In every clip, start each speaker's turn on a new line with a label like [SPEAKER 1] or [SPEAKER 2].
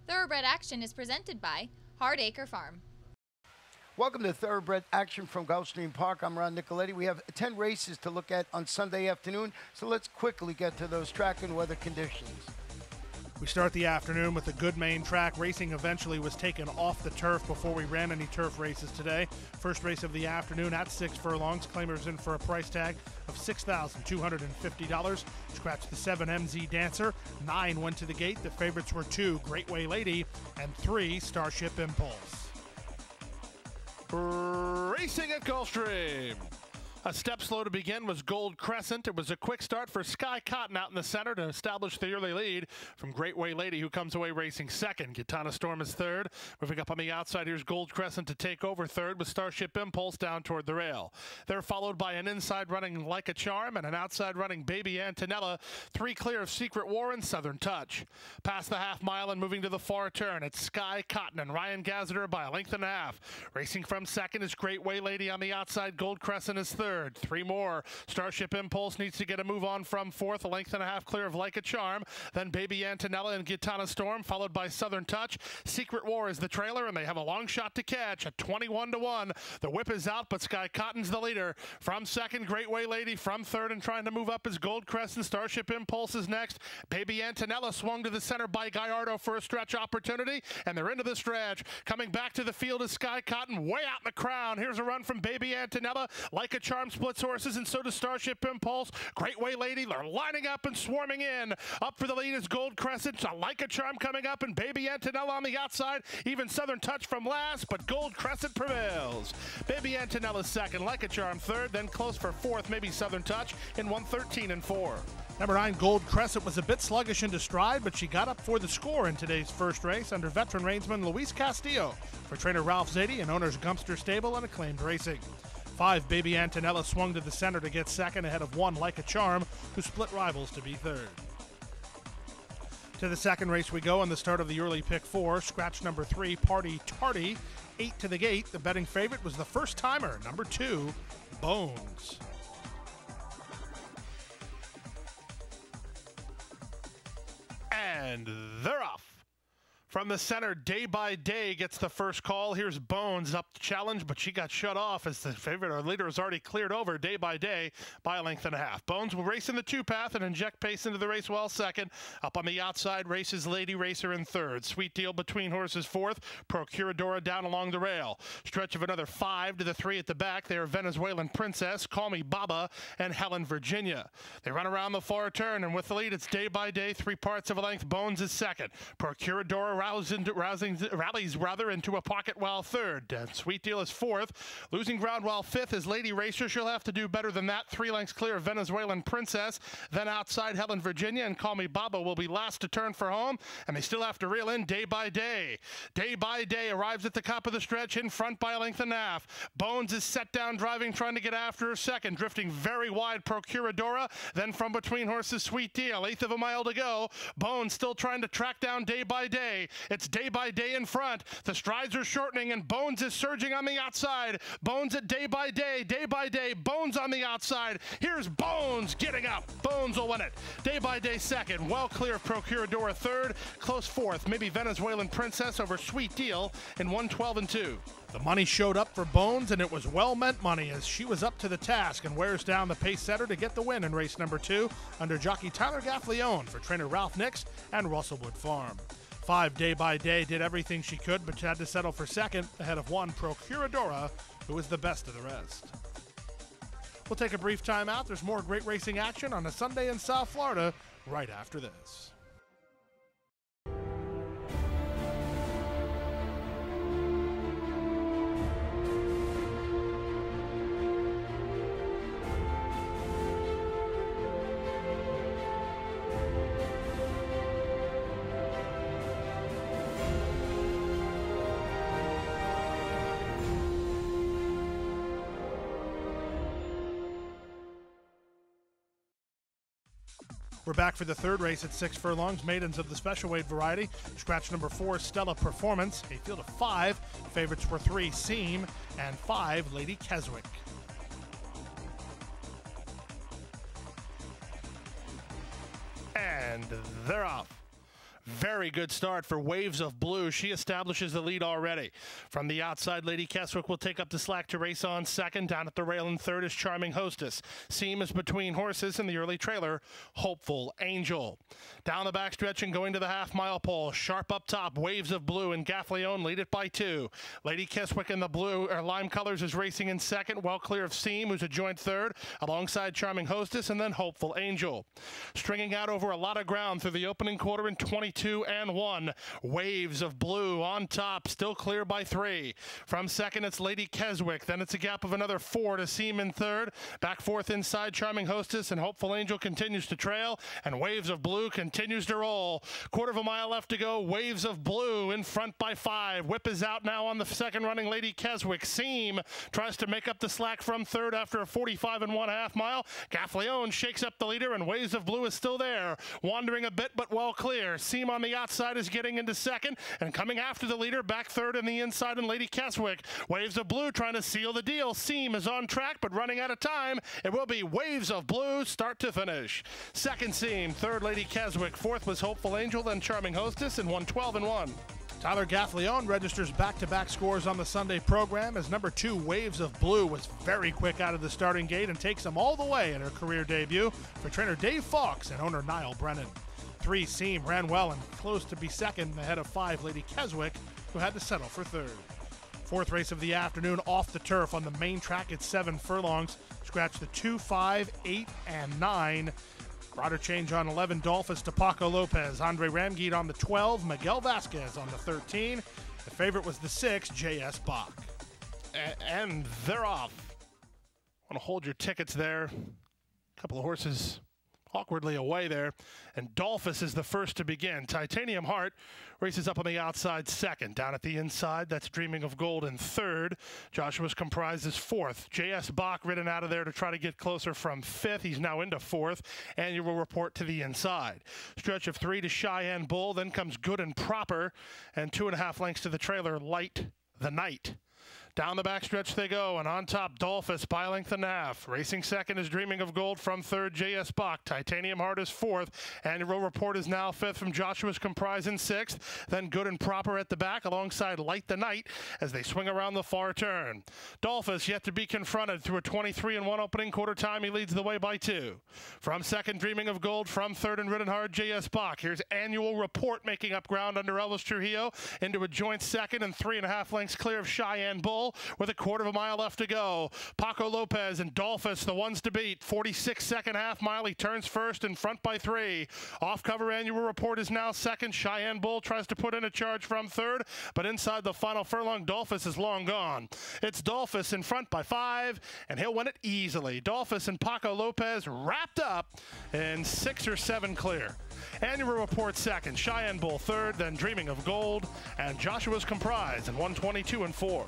[SPEAKER 1] Thoroughbred Action is presented by Hardacre Farm.
[SPEAKER 2] Welcome to Thoroughbred Action from Gulfstream Park. I'm Ron Nicoletti. We have 10 races to look at on Sunday afternoon, so let's quickly get to those track and weather conditions.
[SPEAKER 3] We start the afternoon with a good main track. Racing eventually was taken off the turf before we ran any turf races today. First race of the afternoon at 6 furlongs. Claimers in for a price tag of $6,250. Scratched the 7 MZ Dancer. 9 went to the gate. The favorites were 2 Great Way Lady and 3 Starship Impulse.
[SPEAKER 4] Racing at Gulfstream. A step slow to begin was Gold Crescent. It was a quick start for Sky Cotton out in the center to establish the early lead from Great Way Lady, who comes away racing second. Gitana Storm is third. Moving up on the outside, here's Gold Crescent to take over third with Starship Impulse down toward the rail. They're followed by an inside running Like a Charm and an outside running Baby Antonella. 3 clear of Secret War and Southern Touch. Past the half mile and moving to the far turn, it's Sky Cotton and Ryan Gazziter by a length and a half. Racing from second is Great Way Lady on the outside. Gold Crescent is third. 3 more. Starship Impulse needs to get a move on from fourth, a length and a half clear of Like a Charm. Then Baby Antonella and Gitana Storm, followed by Southern Touch. Secret War is the trailer, and they have a long shot to catch at 21-1. The whip is out, but Sky Cotton's the leader. From second, Great Way Lady. From third and trying to move up is Gold Crescent. Starship Impulse is next. Baby Antonella swung to the center by Gallardo for a stretch opportunity, and they're into the stretch. Coming back to the field is Sky Cotton, way out in the crown. Here's a run from Baby Antonella. Like a Charm splits horses, and so does Starship Impulse. Great Way Lady, they're lining up and swarming in. Up for the lead is Gold Crescent. Like a Charm coming up, and Baby Antonella on the outside. Even Southern Touch from last, but Gold Crescent prevails. Baby Antonella's second, Like a Charm third, then close for fourth, maybe Southern Touch in 1:13.4.
[SPEAKER 3] Number 9, Gold Crescent, was a bit sluggish into stride, but she got up for the score in today's first race under veteran reinsman Luis Castillo for trainer Ralph Zadie and owners Gumster Stable and Acclaimed Racing. 5, Baby Antonella swung to the center to get second ahead of 1, Like a Charm, who split rivals to be third. To the second race we go on the start of the early pick 4. Scratch number 3, Party Tardy, 8 to the gate. The betting favorite was the first timer, number 2, Bones.
[SPEAKER 4] And they're off. From the center, Day by Day gets the first call. Here's Bones up to challenge, but she got shut off as the favorite. Our leader has already cleared over Day by Day by a length and a half. Bones will race in the 2 path and inject pace into the race well second. Up on the outside races Lady Racer in third. Sweet Deal between horses fourth. Procuradora down along the rail. Stretch of another 5 to the 3 at the back. They are Venezuelan Princess, Call Me Baba, and Helen Virginia. They run around the far turn, and with the lead, it's Day by Day. 3 parts of a length. Bones is second. Procuradora rallies into a pocket while third. Sweet Deal is fourth. Losing ground while fifth is Lady Racer. She'll have to do better than that. 3 lengths clear of Venezuelan Princess. Then outside Helen Virginia and Call Me Baba will be last to turn for home, and they still have to reel in Day by Day. Day by Day arrives at the top of the stretch in front by a length and a half. Bones is set down driving, trying to get after her second, drifting very wide Procuradora. Then from between horses Sweet Deal, 1/8 of a mile to go. Bones still trying to track down Day by Day. It's Day by Day in front. The strides are shortening, and Bones is surging on the outside. Bones at Day by Day. Day by Day. Bones on the outside. Here's Bones getting up. Bones will win it. Day by Day second. Well clear of Procuradora third. Close fourth. Maybe Venezuelan Princess over Sweet Deal in 1:12.2.
[SPEAKER 3] The money showed up for Bones, and it was well-meant money as she was up to the task and wears down the pace setter to get the win in race number 2 under jockey Tyler Gaffleone for trainer Ralph Nix and Russellwood Farm. 5, Day by Day, did everything she could, but had to settle for second ahead of 1, Procuradora, who was the best of the rest. We'll take a brief time out. There's more great racing action on a Sunday in South Florida right after this. We're back for the third race at 6 furlongs, maidens of the special weight variety. Scratch number 4, Stella Performance. A field of 5. Favorites were 3, Seam, and 5, Lady Keswick.
[SPEAKER 4] And they're off. Very good start for Waves of Blue. She establishes the lead already. From the outside, Lady Keswick will take up the slack to race on second. Down at the rail in third is Charming Hostess. Seam is between horses in the early trailer, Hopeful Angel. Down the backstretch and going to the half-mile pole, sharp up top, Waves of Blue and Gulfstream lead it by 2. Lady Keswick in the blue or lime colors is racing in second, well clear of Seam, who's a joint third, alongside Charming Hostess, and then Hopeful Angel. Stringing out over a lot of ground through the opening quarter in 22-1. Waves of Blue on top, still clear by 3. From second, it's Lady Keswick. Then it's a gap of another 4 to Seam in third. Back fourth inside, Charming Hostess, and Hopeful Angel continues to trail, and Waves of Blue continues to roll. Quarter of a mile left to go. Waves of Blue in front by 5. Whip is out now on the second running Lady Keswick. Seam tries to make up the slack from third after a 45 1/2 mile. Gulfstream shakes up the leader, and Waves of Blue is still there, wandering a bit but well clear. Seam on the outside is getting into second, and coming after the leader, back third in the inside, and Lady Keswick. Waves of Blue trying to seal the deal. Seam is on track but running out of time. It will be Waves of Blue start to finish. Second Seam, third Lady Keswick, fourth was Hopeful Angel, then Charming Hostess, and 1:12-1.
[SPEAKER 3] Tyler Gulfstream registers back-to-back scores on the Sunday program as number 2 Waves of Blue was very quick out of the starting gate and takes them all the way in her career debut for trainer Dave Fawkes and owner Niall Brennan. 3 Seam ran well and close to be second ahead of 5 Lady Keswick, who had to settle for third. Fourth race of the afternoon off the turf on the main track at 7 furlongs. Scratched the 2, 5, 8, and 9. Broader change on 11, Dolphus to Paco Lopez. Andre Ramgeet on the 12, Miguel Vasquez on the 13. The favorite was the 6, J.S. Bach.
[SPEAKER 4] And they're off. Want to hold your tickets there. A couple of horses awkwardly away there. And Dolphus is the first to begin. Titanium Heart races up on the outside second. Down at the inside, that's Dreaming of Gold in third. Joshua's Comprised is fourth. J.S. Bach ridden out of there to try to get closer from fifth. He's now into fourth. Annual Report to the inside. Stretch of 3 to Cheyenne Bull. Then comes Good and Proper. And 2.5 lengths to the trailer, Light the Night. Down the backstretch they go, and on top, Dolphus by length and a half. Racing second is Dreaming of Gold from third, J.S. Bach. Titanium Heart is fourth. Annual Report is now fifth from Joshua's Comprised in sixth. Then Good and Proper at the back alongside Light the Night as they swing around the far turn. Dolphus yet to be confronted through a 23-1 opening quarter time. He leads the way by 2. From second, Dreaming of Gold. From third and ridden hard, J.S. Bach. Here's Annual Report making up ground under Elvis Trujillo into a joint second and 3.5 lengths clear of Cheyenne Bull. With a quarter of a mile left to go. Paco Lopez and Dolphus, the ones to beat. 46-second half mile. He turns first in front by 3. Off-cover Annual Report is now second. Cheyenne Bull tries to put in a charge from third, but inside the final furlong, Dolphus is long gone. It's Dolphus in front by 5, and he'll win it easily. Dolphus and Paco Lopez wrapped up in 6 or 7 clear. Annual Report second, Cheyenne Bull third, then Dreaming of Gold, and Joshua's Comprised in 1:22-4.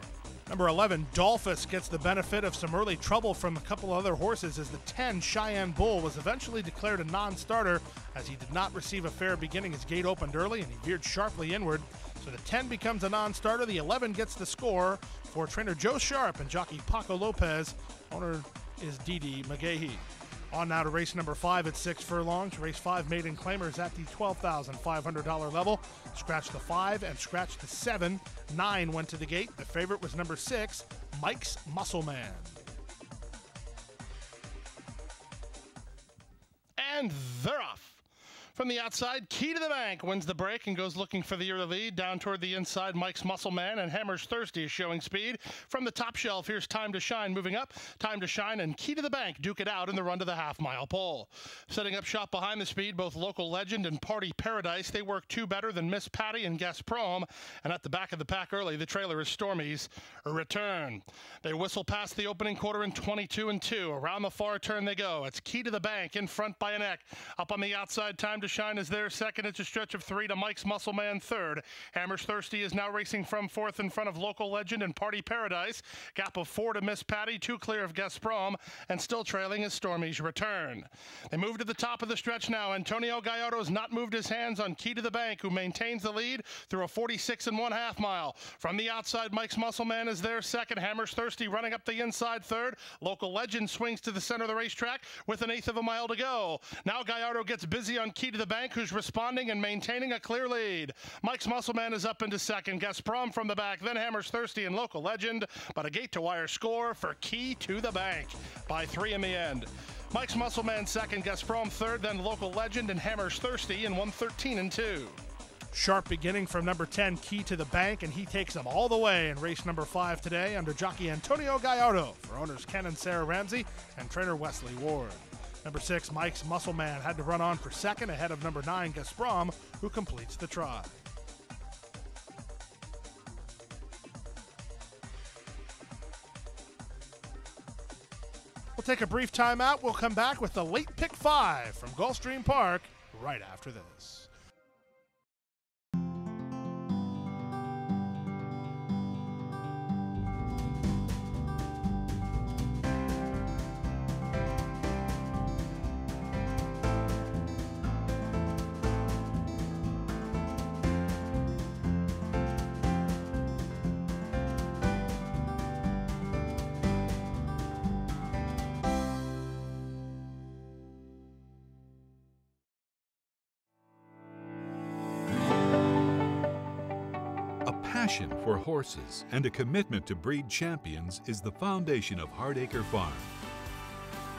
[SPEAKER 3] Number 11, Dolphus gets the benefit of some early trouble from a couple other horses as the 10, Cheyenne Bull, was eventually declared a non-starter as he did not receive a fair beginning. His gate opened early and he veered sharply inward. So the 10 becomes a non-starter. The 11 gets the score for trainer Joe Sharp and jockey Paco Lopez. Owner is Didi McGahee. On now to race number 5 at 6 furlongs. Race 5 maiden claimers at the $12,500 level. Scratch the 5 and scratch the 7. 9 went to the gate. The favorite was number 6, Mike's Muscle Man.
[SPEAKER 4] And they're off. From the outside, Key to the Bank wins the break and goes looking for the early lead. Down toward the inside, Mike's Muscle Man and Hammer's Thirsty is showing speed. From the top shelf, here's Time to Shine moving up. Time to Shine and Key to the Bank duke it out in the run to the half-mile pole. Setting up shop behind the speed, both Local Legend and Party Paradise. They work 2 better than Miss Patty and Gazprom. And at the back of the pack early, the trailer is Stormy's Return. They whistle past the opening quarter in 22-2. Around the far turn they go. It's Key to the Bank in front by a neck. Up on the outside, Time to Shine is there second. It's a stretch of 3 to Mike's Muscle Man third. Hammer's Thirsty is now racing from fourth in front of Local Legend and Party Paradise. Gap of 4 to Miss Patty, 2 clear of Gazprom, and still trailing is Stormy's Return. They move to the top of the stretch now. Antonio Gallardo has not moved his hands on Key to the Bank, who maintains the lead through a 46 1/2 mile. From the outside, Mike's Muscle Man is there second. Hammer's Thirsty running up the inside third. Local Legend swings to the center of the racetrack with 1/8 of a mile to go. Now Gallardo gets busy on Key to to the Bank, who's responding and maintaining a clear lead. Mike's Muscleman is up into second. Gazprom from the back, then Hammers Thirsty and Local Legend, but a gate-to-wire score for Key to the Bank by 3 in the end. Mike's Muscleman second, Gazprom third, then Local Legend and Hammers Thirsty in 1:13 and 2.
[SPEAKER 3] Sharp beginning from number 10, Key to the Bank, and he takes them all the way in race number 5 today under jockey Antonio Gallardo for owners Ken and Sarah Ramsey and trainer Wesley Ward. Number 6, Mike's Muscleman had to run on for second ahead of number 9, Gazprom, who completes the trot. We'll take a brief timeout. We'll come back with the late pick 5 from Gulfstream Park right after this.
[SPEAKER 5] Passion for horses and a commitment to breed champions is the foundation of Hardacre Farm.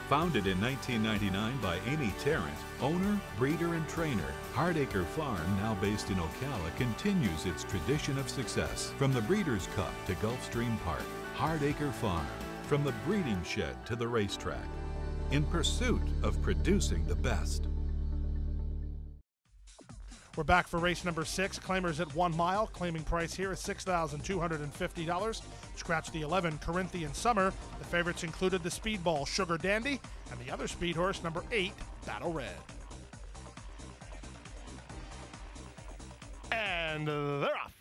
[SPEAKER 5] Founded in 1999 by Amy Tarrant, owner, breeder, and trainer, Hardacre Farm, now based in Ocala, continues its tradition of success. From the Breeders' Cup to Gulfstream Park, Hardacre Farm, from the breeding shed to the racetrack, in pursuit of producing the best.
[SPEAKER 3] We're back for race number 6. Claimers at 1 mile. Claiming price here is $6,250. Scratch the 11, Corinthian Summer. The favorites included the Speedball, Sugar Dandy, and the other speed horse, number 8, Battle Red.
[SPEAKER 4] And they're off.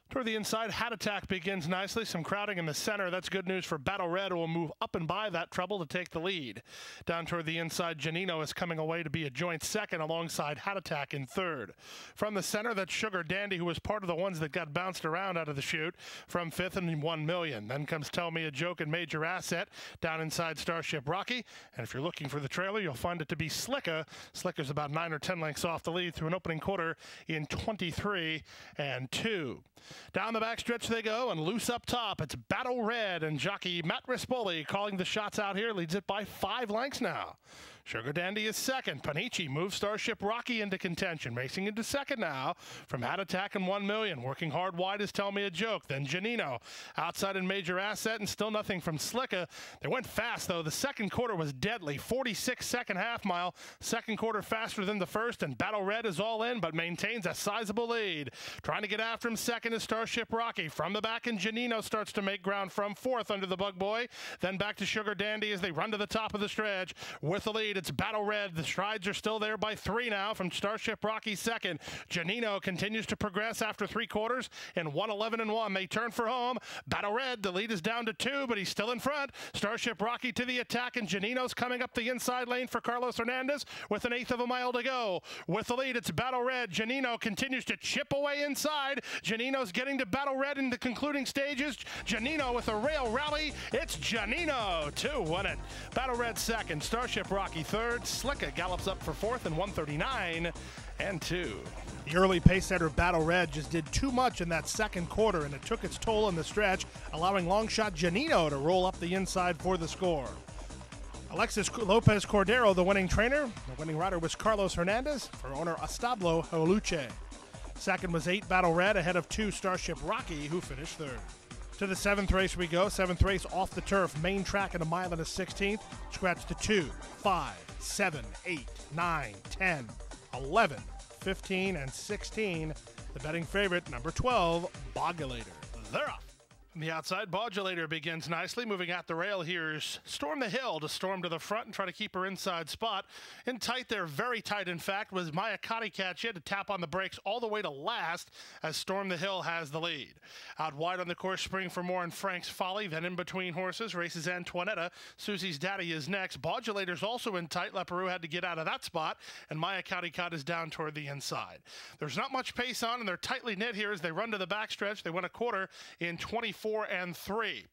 [SPEAKER 4] Toward the inside, Hat Attack begins nicely. Some crowding in the center. That's good news for Battle Red, who will move up and by that trouble to take the lead. Down toward the inside, Janino is coming away to be a joint second alongside Hat Attack in third. From the center, that's Sugar Dandy, who was part of the ones that got bounced around out of the chute from 5th and 1 million. Then comes Tell Me a Joke and Major Asset down inside Starship Rocky. And if you're looking for the trailer, you'll find it to be Slicka. Slicka's about 9 or 10 lengths off the lead through an opening quarter in 23 and 2. Down the backstretch they go, and loose up top, it's Battle Red, and jockey Matt Rispoli calling the shots out here, leads it by 5 lengths now. Sugar Dandy is second. Panichi moves Starship Rocky into contention, racing into second now from Hat Attack and 1 million. Working hard wide is Tell Me a Joke. Then Janino outside in Major Asset, and still nothing from Slicka. They went fast, though. The second quarter was deadly. 46 second half mile. Second quarter faster than the first, and Battle Red is all in, but maintains a sizable lead. Trying to get after him second is Starship Rocky. From the back, and Janino starts to make ground from 4th under the Bug Boy. Then back to Sugar Dandy as they run to the top of the stretch. With the lead, it's Battle Red. The strides are still there by 3 now from Starship Rocky second. Janino continues to progress after 3 quarters in 1:11 and 1. They turn for home. Battle Red, the lead is down to 2, but he's still in front. Starship Rocky to the attack, and Janino's coming up the inside lane for Carlos Hernandez with an 1/8 of a mile to go. With the lead, it's Battle Red. Janino continues to chip away inside. Janino's getting to Battle Red in the concluding stages. Janino with a rail rally. It's Janino to win it. Battle Red second. Starship Rocky third. Slicka gallops up for 4th in 1:39 and 2.
[SPEAKER 3] The early pace setter Battle Red just did too much in that second quarter, and it took its toll on the stretch, allowing long shot Janino to roll up the inside for the score. Alexis Lopez Cordero, the winning trainer. The winning rider was Carlos Hernandez for owner Establo Holuche. Second was 8 Battle Red ahead of 2 Starship Rocky, who finished third. To the 7th race we go. 7th race off the turf, main track at 1 mile and a 16th. Scratch to 2, 5, 7, 8, 9, 10, 11, 15, and 16. The betting favorite, number 12, Bogulator.
[SPEAKER 4] They're off. From the outside, Bodulator begins nicely. Moving at the rail, here's Storm the Hill to storm to the front and try to keep her inside spot. In tight there, very tight in fact, was Maya Cottycat. She had to tap on the brakes all the way to last as Storm the Hill has the lead. Out wide on the course, Spring for More and Frank's Folly. Then in between horses, races Antoinetta. Susie's Daddy is next. Bodulator's also in tight. Leperoux had to get out of that spot, and Maya Cottycat is down toward the inside. There's not much pace on, and they're tightly knit here as they run to the backstretch. They win a quarter in 25 4 and 3.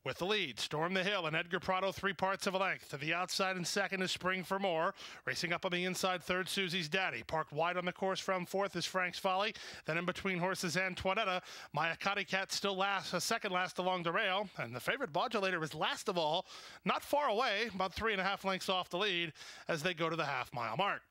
[SPEAKER 4] With the lead, Storm the Hill and Edgar Prado 3 parts of a length. To the outside in second is Spring for More. Racing up on the inside third, Susie's Daddy. Parked wide on the course from fourth is Frank's Folly. Then in between horses, Antoinetta. Mayakati Cat still second last along the rail. And the favorite Modulator is last of all, not far away, about 3.5 lengths off the lead as they go to the half-mile mark.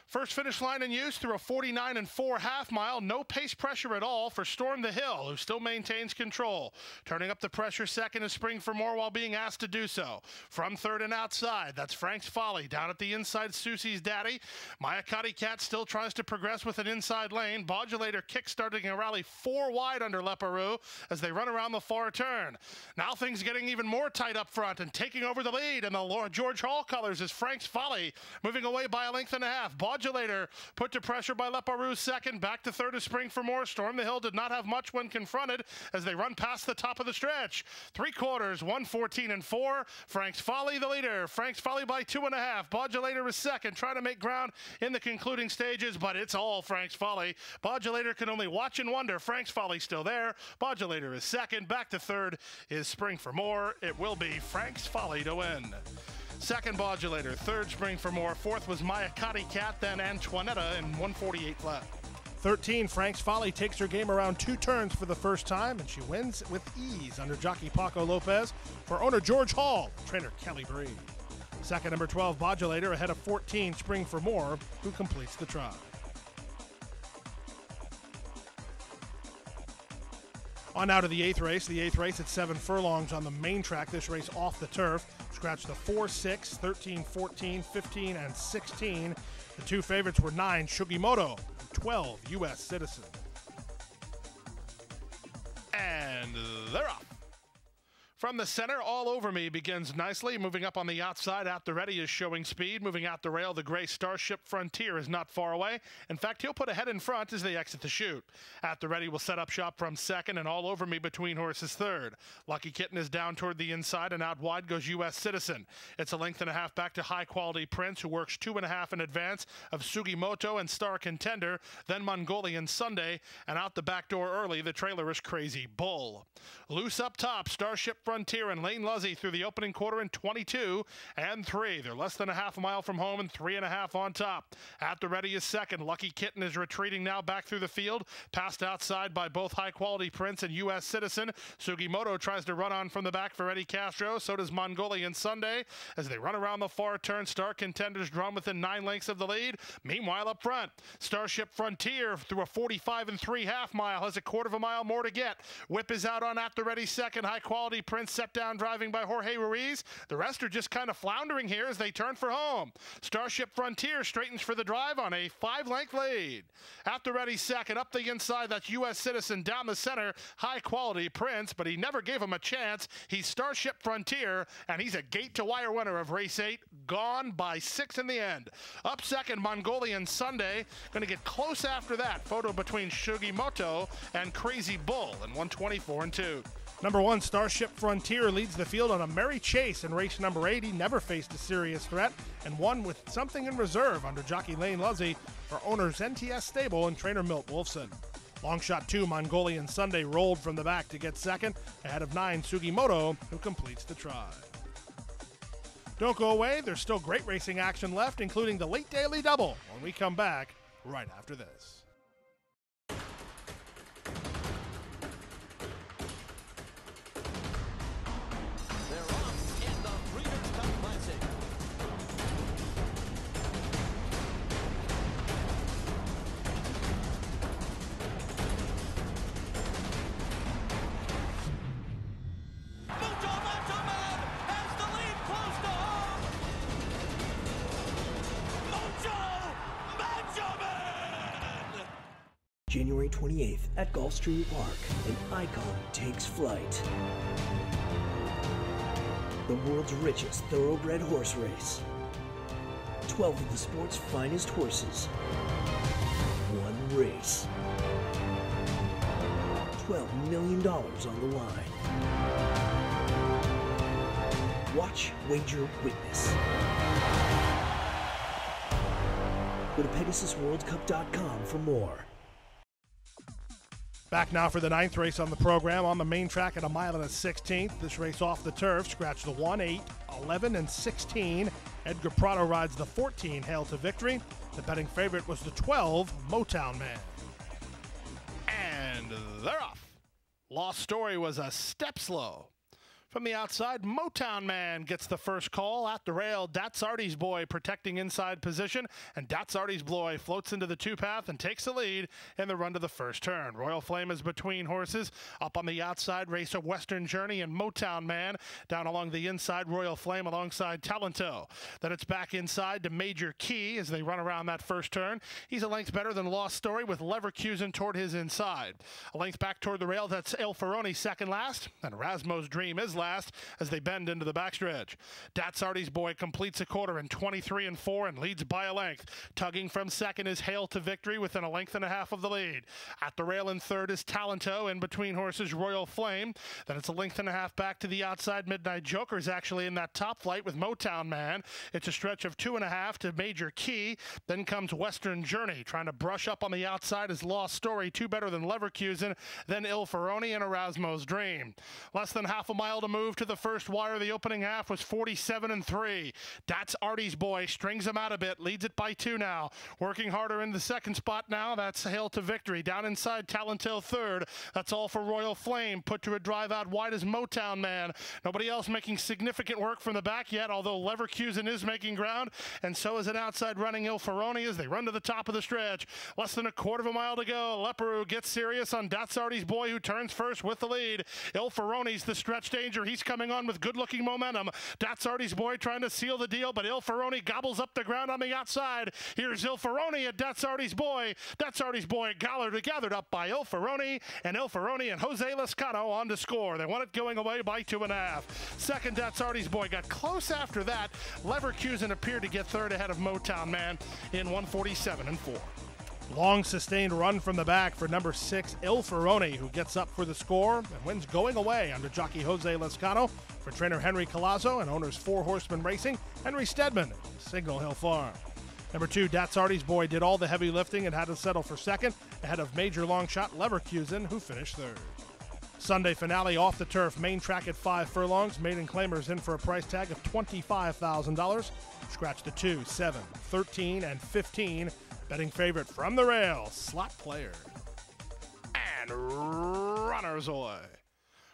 [SPEAKER 4] First finish line in use through a 49 and 4 half mile. No pace pressure at all for Storm the Hill, who still maintains control. Turning up the pressure second is Spring for More while being asked to do so. From third and outside, that's Frank's Folly. Down at the inside, Susie's Daddy. Mayakati Cat still tries to progress with an inside lane. Modulator kick-starting a rally 4 wide under Leparoux as they run around the far turn. Now things getting even more tight up front and taking over the lead. And the Lord George Hall colors is Frank's Folly, moving away by a length and a half. Modulator put to pressure by Leparoux second. Back to third is Spring for More. Storm the Hill did not have much when confronted as they run past the top of the stretch. 3/4, 1:14 and 4. Frank's Folly the leader. Frank's Folly by 2.5. Modulator is second, trying to make ground in the concluding stages, but it's all Frank's Folly. Modulator can only watch and wonder. Frank's Folly still there. Modulator is second. Back to third is Spring for More. It will be Frank's Folly to win. Second Modulator, third Spring for More, fourth was Mayakati Cat, then Antoinetta in 1:48 left.
[SPEAKER 3] 13, Frank's Folly takes her game around 2 turns for the first time, and she wins with ease under jockey Paco Lopez for owner George Hall, trainer Kelly Bree. Second, number 12, Modulator, ahead of 14, Spring for More, who completes the try. On now to the 8th race. The 8th race at 7 furlongs on the main track. This race off the turf. Scratch the 4, 6, 13, 14, 15, and 16. The 2 favorites were 9, Shugimoto, and 12, U.S. Citizen.
[SPEAKER 4] And they're off. From the center, All Over Me begins nicely. Moving up on the outside, At the Ready is showing speed. Moving out the rail, the gray Starship Frontier is not far away. In fact, he'll put a head in front as they exit the chute. At the Ready will set up shop from second, and All Over Me between horses third. Lucky Kitten is down toward the inside, and out wide goes U.S. Citizen. It's a length and a half back to High Quality Prince, who works 2.5 in advance of Sugimoto and Star Contender, then Mongolian Sunday, and out the back door early, the trailer is Crazy Bull. Loose up top, Starship Frontier and Lane Luzzy through the opening quarter in 22 and 3. They're less than a half a mile from home and 3.5 on top. At the Ready is second. Lucky Kitten is retreating now back through the field, passed outside by both High Quality Prince and U.S. Citizen. Sugimoto tries to run on from the back for Eddie Castro. So does Mongolian Sunday. As they run around the far turn, Star Contenders drawn within 9 lengths of the lead. Meanwhile, up front, Starship Frontier through a 45 and 3 half mile has a 1/4 mile more to get. Whip is out on At the Ready second. High Quality Prince set down driving by Jorge Ruiz. The rest are just kind of floundering here as they turn for home. Starship Frontier straightens for the drive on a 5-length lead. At the Ready second. Up the inside, that's U.S. Citizen. Down the center, High Quality Prince, but he never gave him a chance. He's Starship Frontier, and he's a gate-to-wire winner of race 8. Gone by 6 in the end. Up second, Mongolian Sunday. Going to get close after that. Photo between Shugimoto and Crazy Bull in 1:24 and 2.
[SPEAKER 3] Number 1, Starship Frontier leads the field on a merry chase in race number 8. He never faced a serious threat and won with something in reserve under jockey Lane Luzzy for owners NTS Stable and trainer Milt Wolfson. Long shot 2, Mongolian Sunday rolled from the back to get second, ahead of 9, Sugimoto, who completes the try. Don't go away, there's still great racing action left, including the late daily double, when we come back right after this.
[SPEAKER 6] January 28th at Gulfstream Park, an icon takes flight. The world's richest thoroughbred horse race. 12 of the sport's finest horses. One race. $12 million on the line. Watch, wager, witness. Go to PegasusWorldCup.com for more.
[SPEAKER 3] Back now for the 9th race on the program on the main track at 1 1/16. This race off the turf, scratch the 1, 8, 11, and 16. Edgar Prado rides the 14, Hail to Victory. The betting favorite was the 12, Motown Man.
[SPEAKER 4] And they're off. Lost Story was a step slow. From the outside, Motown Man gets the first call at the rail. Datsardi's Boy protecting inside position, and Datsardi's Boy floats into the two-path and takes the lead in the run to the first turn. Royal Flame is between horses. Up on the outside, Race of Western Journey and Motown Man. Down along the inside, Royal Flame alongside Talento. Then it's back inside to Major Key as they run around that first turn. He's a length better than Lost Story with Leverkusen toward his inside. A length back toward the rail, that's El Ferroni second last, and Erasmo's Dream is last as they bend into the backstretch. Datsardi's Boy completes a quarter in 23 and 4 and leads by a length. Tugging from second is Hail to Victory within a length and a half of the lead. At the rail in third is Talento. In between horses, Royal Flame. Then it's a length and a half back to the outside. Midnight Joker's actually in that top flight with Motown Man. It's a stretch of 2.5 to Major Key. Then comes Western Journey. Trying to brush up on the outside is Lost Story. Two better than Leverkusen. Then Il Ferroni and Erasmo's Dream. Less than half a mile to move to the first wire. The opening half was 47 and 3. Datsardi's Boy strings him out a bit, leads it by 2 now. Working harder in the second spot now. That's Hail to Victory. Down inside, Talento third. That's all for Royal Flame. Put to a drive out wide as Motown Man. Nobody else making significant work from the back yet, although Leverkusen is making ground, and so is an outside running Il Ferroni as they run to the top of the stretch. Less than a quarter of a mile to go. Leperu gets serious on Datsardi's Boy, who turns first with the lead. Il Ferroni's the stretch danger. He's coming on with good-looking momentum. Datsardi's Boy trying to seal the deal, but Il Ferroni gobbles up the ground on the outside. Here's Il Ferroni at Datsardi's Boy. Datsardi's Boy gathered up by Il Ferroni and Jose Lescano on to score. They want it going away by 2.5. Second, Datsardi's Boy got close after that. Leverkusen appeared to get third ahead of Motown Man in 1:47 and 4.
[SPEAKER 3] Long sustained run from the back for number 6, Il Ferroni, who gets up for the score and wins going away under jockey Jose Lescano. For trainer Henry Colazzo and owners 4 Horsemen Racing, Henry Stedman, Signal Hill Farm. Number 2, Datsardi's Boy did all the heavy lifting and had to settle for second ahead of major long shot Leverkusen, who finished third. Sunday finale off the turf, main track at 5 furlongs. Maiden claimers in for a price tag of $25,000. Scratch the 2, 7, 13, and 15. Betting favorite from the rail, Slot Player.
[SPEAKER 4] And runners away.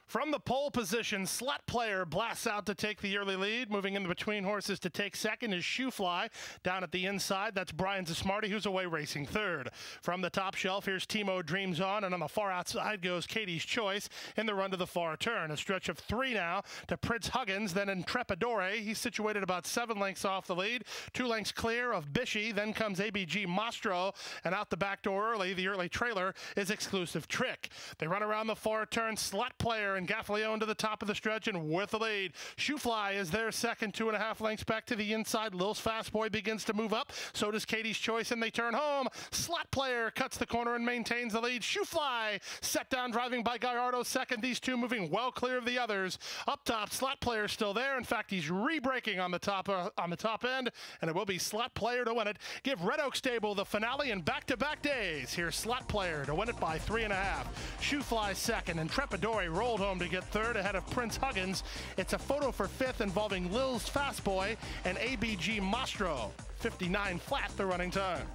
[SPEAKER 4] From the pole position, Slot Player blasts out to take the early lead. Moving in between horses to take second is Shoe Fly. Down at the inside, that's Brian Zasmarty, who's away racing third. From the top shelf, here's Timo Dreams On, and on the far outside goes Katie's Choice in the run to the far turn. A stretch of 3 now to Prince Huggins, then Intrepidore. He's situated about 7 lengths off the lead. 2 lengths clear of Bishy. Then comes ABG Mastro, and out the back door early, the early trailer is Exclusive Trick. They run around the far turn. Slot Player and Gaffalione to the top of the stretch and with the lead. Shoe Fly is there second, 2.5 lengths back to the inside. Lil's Fast Boy begins to move up. So does Katie's Choice, and they turn home. Slot Player cuts the corner and maintains the lead. Shoe Fly set down driving by Gallardo second. These two moving well clear of the others. Up top, Slot Player still there. In fact, he's re-braking on the top end, and it will be Slot Player to win it. Give Red Oak Stable the finale in back-to-back days. Here's Slot Player to win it by 3.5. Shoe Fly second, and Trepidore rolled home to get third ahead of Prince Huggins. It's a photo for 5th involving Lil's Fast Boy and ABG Mastro. 59 flat the running time.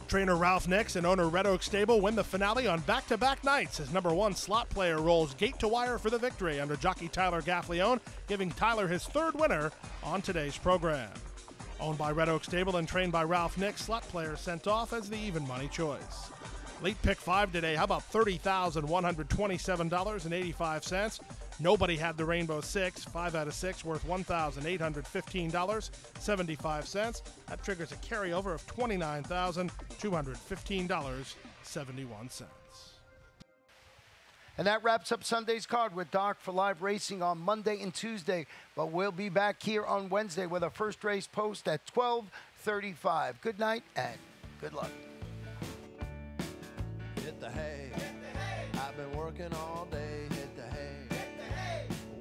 [SPEAKER 3] Trainer Ralph Nix and owner Red Oak Stable win the finale on back-to-back nights as number 1 Slot Player rolls gate to wire for the victory under jockey Tyler Gaffalione, giving Tyler his 3rd winner on today's program. Owned by Red Oak Stable and trained by Ralph Nix, Slot Player sent off as the even money choice. Late pick 5 today. How about $30,127.85? Nobody had the Rainbow 6. 5 out of 6 worth $1,815.75. That triggers a carryover of $29,215.71.
[SPEAKER 2] And that wraps up Sunday's card with Doc for live racing on Monday and Tuesday. But we'll be back here on Wednesday with our first race post at 12:35. Good night and good luck.
[SPEAKER 7] Hit the hay. I've been working all day. Hit the hay.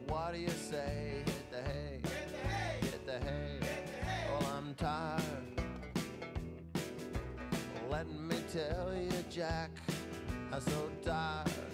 [SPEAKER 7] What do you say? Hit the hay. Hit the hay. Well, I'm tired. Let me tell you, Jack, I'm so tired